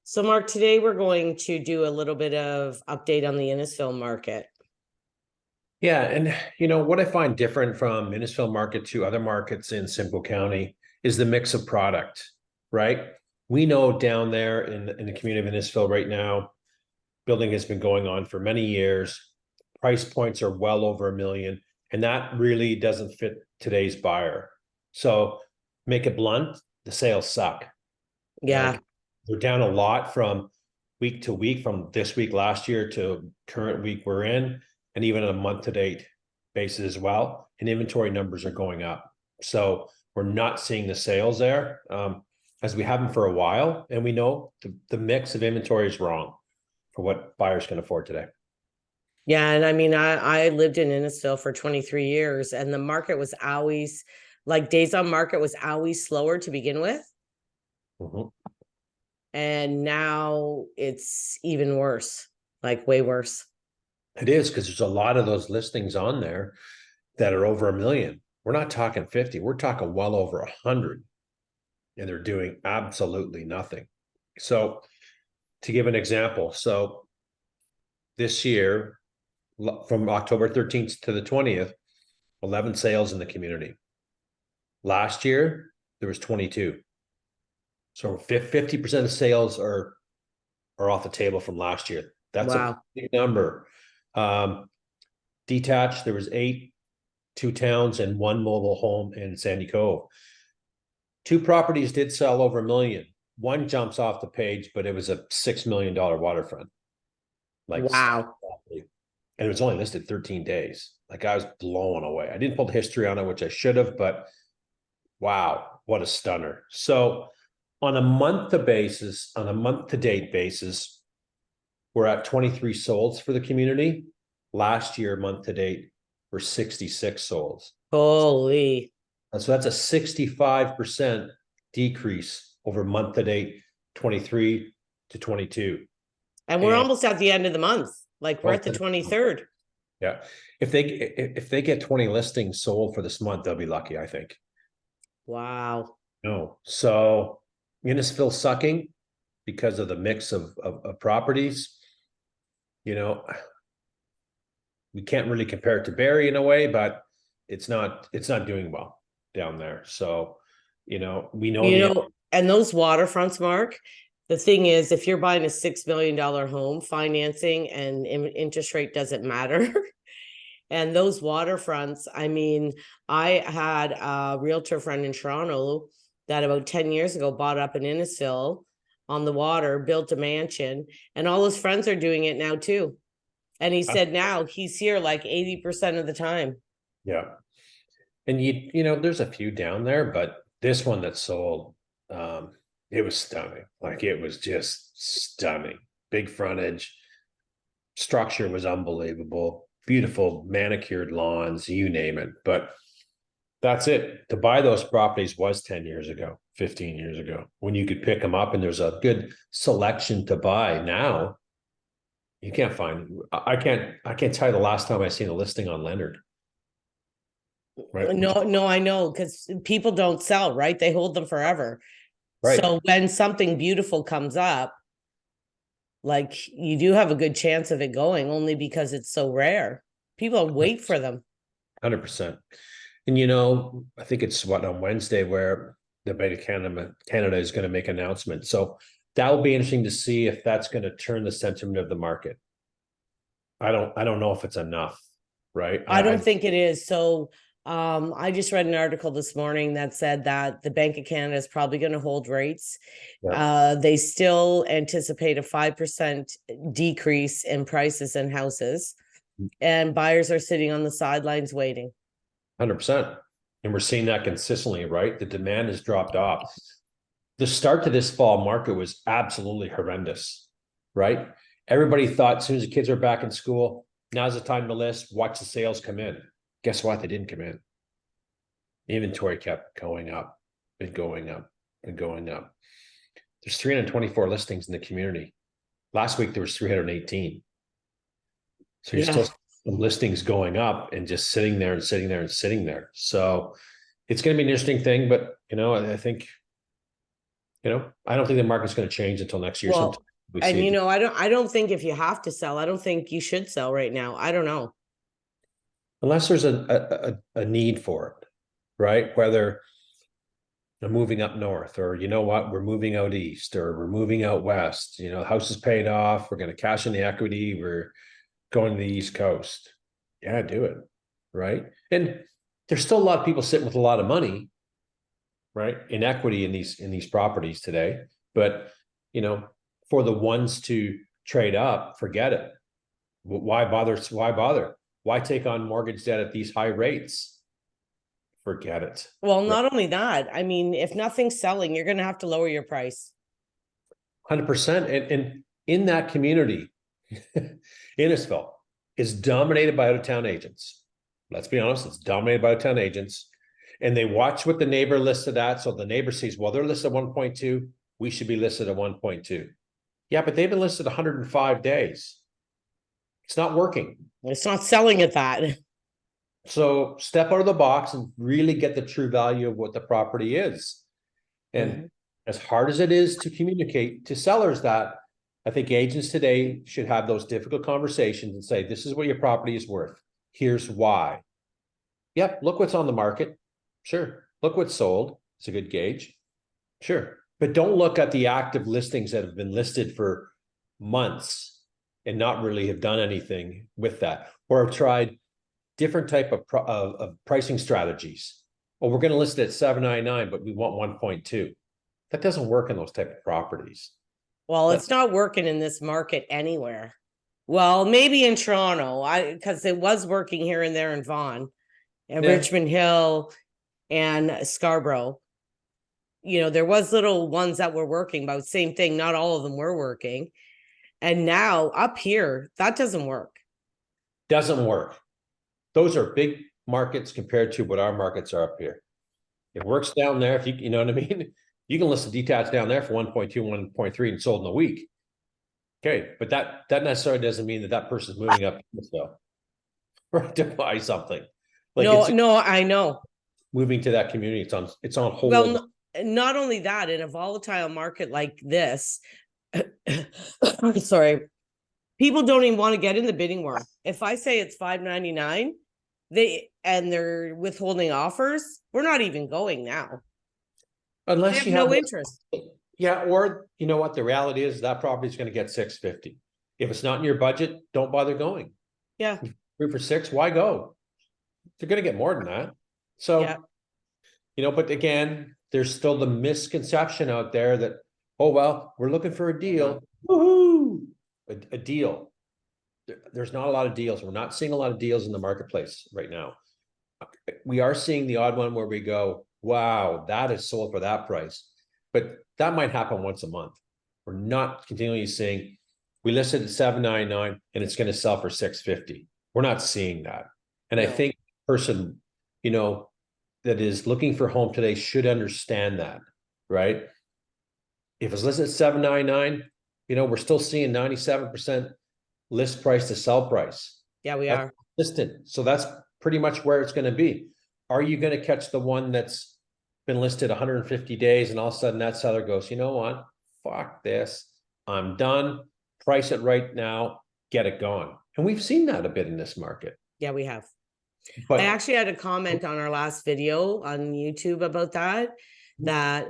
So Mark, today we're going to do a little bit of update on the Innisfil market. Yeah, and what I find different from Innisfil market to other markets in Simcoe County is the mix of product, right? We know down there in the community of Innisfil right now, building has been going on for many years. Price points are well over $1 million, and that really doesn't fit today's buyer. So make it blunt, the sales suck. Yeah. Like, they're down a lot from week to week, from this week last year to current week we're in, and even on a month to date basis as well. And inventory numbers are going up. So we're not seeing the sales there as we haven't for a while. And we know the mix of inventory is wrong for what buyers can afford today. Yeah. And I mean, I lived in Innisfil for 23 years, and the market was always like days on market was always slower to begin with. Mm-hmm. And now it's even worse, like way worse. It is, because there's a lot of those listings on there that are over $1 million. We're not talking 50, we're talking well over 100, and they're doing absolutely nothing. So to give an example, so this year, from October 13th to the 20th, 11 sales in the community. Last year, there was 22. So 50% of sales are off the table from last year. That's Wow. a big number. Detached, there was 8, 2 towns, and 1 mobile home in Sandy Cove. 2 properties did sell over $1 million. One jumps off the page, but it was a $6 million waterfront. Like, wow. And it was only listed 13 days. Like, I was blown away. I didn't pull the history on it, which I should have, but wow, what a stunner. So on a month to date basis, we're at 23 solds for the community. Last year, month to date, were 66 solds. Holy. So that's a 65% decrease over month to date, 23 to 22. And we're almost at the end of the month. Like, we're at the 23rd. Yeah. If they get 20 listings sold for this month, they'll be lucky, I think. Wow. No. So Innisfil sucking because of the mix of properties. We can't really compare it to Barrie in a way, but it's not doing well down there. So, we know and those waterfronts, Mark, the thing is, if you're buying a $6 million home, financing and interest rate doesn't matter. And those waterfronts, I mean, I had a realtor friend in Toronto that about 10 years ago bought up an Innisfil on the water, built a mansion, and all his friends are doing it now too. And he said now he's here like 80% of the time. Yeah. And there's a few down there, but this one that sold, it was stunning. Like, it was just stunning. Big frontage, structure was unbelievable, beautiful manicured lawns, you name it. But that's it. To buy those properties was 10 years ago, 15 years ago, when you could pick them up and there's a good selection to buy. Now you can't find. I can't tell you the last time I seen a listing on Leonard. Right. No, I know, because people don't sell, right? They hold them forever. Right. So when something beautiful comes up, like, you do have a good chance of it going, only because it's so rare. People wait for them. 100%. And I think it's on Wednesday where the Bank of Canada is going to make an announcement. So that will be interesting to see if that's going to turn the sentiment of the market. I don't know if it's enough, right? I don't think it is. So I just read an article this morning that said that the Bank of Canada is probably going to hold rates. Yeah. They still anticipate a 5% decrease in prices in houses, and buyers are sitting on the sidelines waiting. 100%. And we're seeing that consistently, right? The demand has dropped off. The start to this fall market was absolutely horrendous, right? Everybody thought as soon as the kids are back in school, now's the time to list, watch the sales come in. Guess what? They didn't come in. Inventory kept going up and going up and going up. There's 324 listings in the community. Last week, there was 318. So you're still listings going up and just sitting there and sitting there and sitting there. So it's going to be an interesting thing, but I think I don't think the market's going to change until next year. Sometime Well, we and see it. I don't think if you have to sell, I don't think you should sell right now. I don't know. Unless there's a need for it, right? Whether I'm moving up north, or you know what, we're moving out east, or we're moving out west. The house is paid off. We're going to cash in the equity. We're going to the East Coast. Yeah, do it, right? And there's still a lot of people sitting with a lot of money, right, in equity in these properties today. But for the ones to trade up, forget it. Why bother? Why bother? Why take on mortgage debt at these high rates? Forget it. Well, Right? not only that, I mean, if nothing's selling, you're going to have to lower your price. 100%. And in that community, Innisfil is dominated by out-of-town agents. Let's be honest, it's dominated by out-of-town agents. And they watch what the neighbor listed at. So the neighbor sees, well, they're listed at 1.2. We should be listed at 1.2. Yeah, but they've been listed 105 days. It's not working. It's not selling at that. So step out of the box and really get the true value of what the property is. And as hard as it is to communicate to sellers that, I think agents today should have those difficult conversations and say, this is what your property is worth. Here's why. Yep, look what's on the market. Sure. Look what's sold. It's a good gauge. Sure. But don't look at the active listings that have been listed for months and not really have done anything with that, or have tried different type of pricing strategies. Oh, we're going to list it at 799, but we want 1.2. That doesn't work in those type of properties. Well, it's not working in this market anywhere. Well, maybe in Toronto, because it was working here and there in Vaughan and Richmond Hill and Scarborough. There was little ones that were working, but same thing, not all of them were working. And now up here, that doesn't work. Doesn't work. Those are big markets compared to what our markets are up here. It works down there. If you know what I mean, you can list a detached down there for 1.2, 1.3 and sold in a week. Okay, but that necessarily doesn't mean that person's moving up right to buy something. No, I know. Moving to that community, it's on hold. Well, not only that, in a volatile market like this, sorry, people don't even want to get in the bidding war. If I say it's $599, they're withholding offers, we're not even going now. Unless you have no interest. Yeah, or you know what? The reality is that property is going to get $650. If it's not in your budget, don't bother going. Yeah. 3 for $6, why go? They're going to get more than that. So, but again, there's still the misconception out there that, oh, well, we're looking for a deal. Woohoo! A deal. There's not a lot of deals. We're not seeing a lot of deals in the marketplace right now. We are seeing the odd one where we go, wow, that is sold for that price. But that might happen once a month. We're not continually seeing, we listed at $799 and it's going to sell for $650. We're not seeing that. And I think the person, that is looking for a home today should understand that, right? If it's listed at $799, we're still seeing 97% list price to sell price. Yeah, we are. Listed. So that's pretty much where it's going to be. Are you going to catch the one that's been listed 150 days and all of a sudden that seller goes, you know what? Fuck this. I'm done. Price it right now. Get it going. And we've seen that a bit in this market. Yeah, we have. But I actually had a comment on our last video on YouTube about that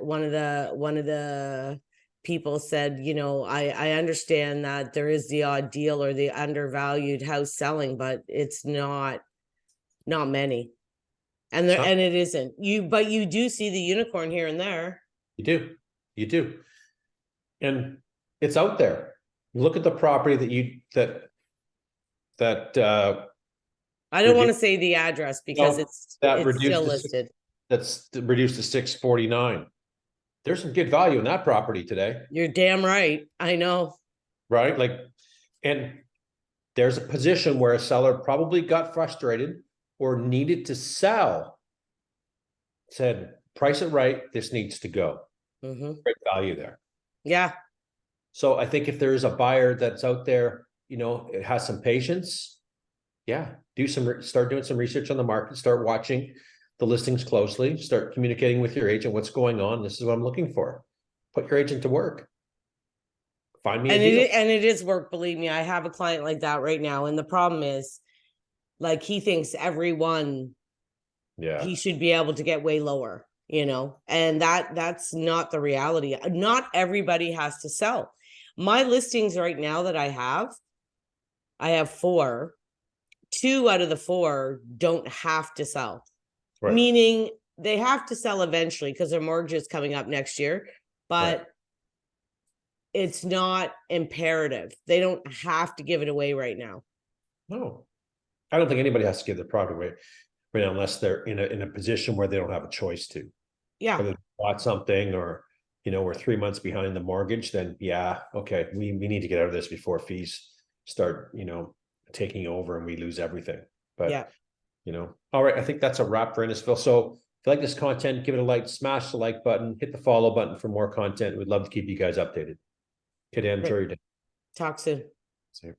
one of the people said, I understand that there is the odd deal or the undervalued house selling, but it's not many. And it isn't. But you do see the unicorn here and there. You do. And it's out there. Look at the property that I don't want to say the address because it's still listed. That's reduced to 649. There's some good value in that property today. You're damn right. I know. Right? And there's a position where a seller probably got frustrated or needed to sell, said, price it right, this needs to go. Great value there. Yeah. So I think if there is a buyer that's out there, it has some patience, start doing some research on the market, start watching the listings closely, start communicating with your agent, what's going on, this is what I'm looking for. put your agent to work. Find me a And deal. it is work, believe me. I have a client like that right now. And the problem is, like, he thinks everyone Yeah. he should be able to get way lower, and that's not the reality. Not everybody has to sell. My listings right now that I have 4. 2 out of the 4 don't have to sell. Right. Meaning they have to sell eventually because their mortgage is coming up next year, but it's not imperative. They don't have to give it away right now. No, I don't think anybody has to give their product away right now unless they're in a position where they don't have a choice to. Yeah. Whether they bought something or, we're 3 months behind the mortgage, then yeah, okay, we need to get out of this before fees start, taking over and we lose everything. But Yeah. All right, I think that's a wrap for Innisfil. So if you like this content, give it a like, smash the like button, hit the follow button for more content. We'd love to keep you guys updated. Okay, Dan, enjoy your day. Talk soon. See you.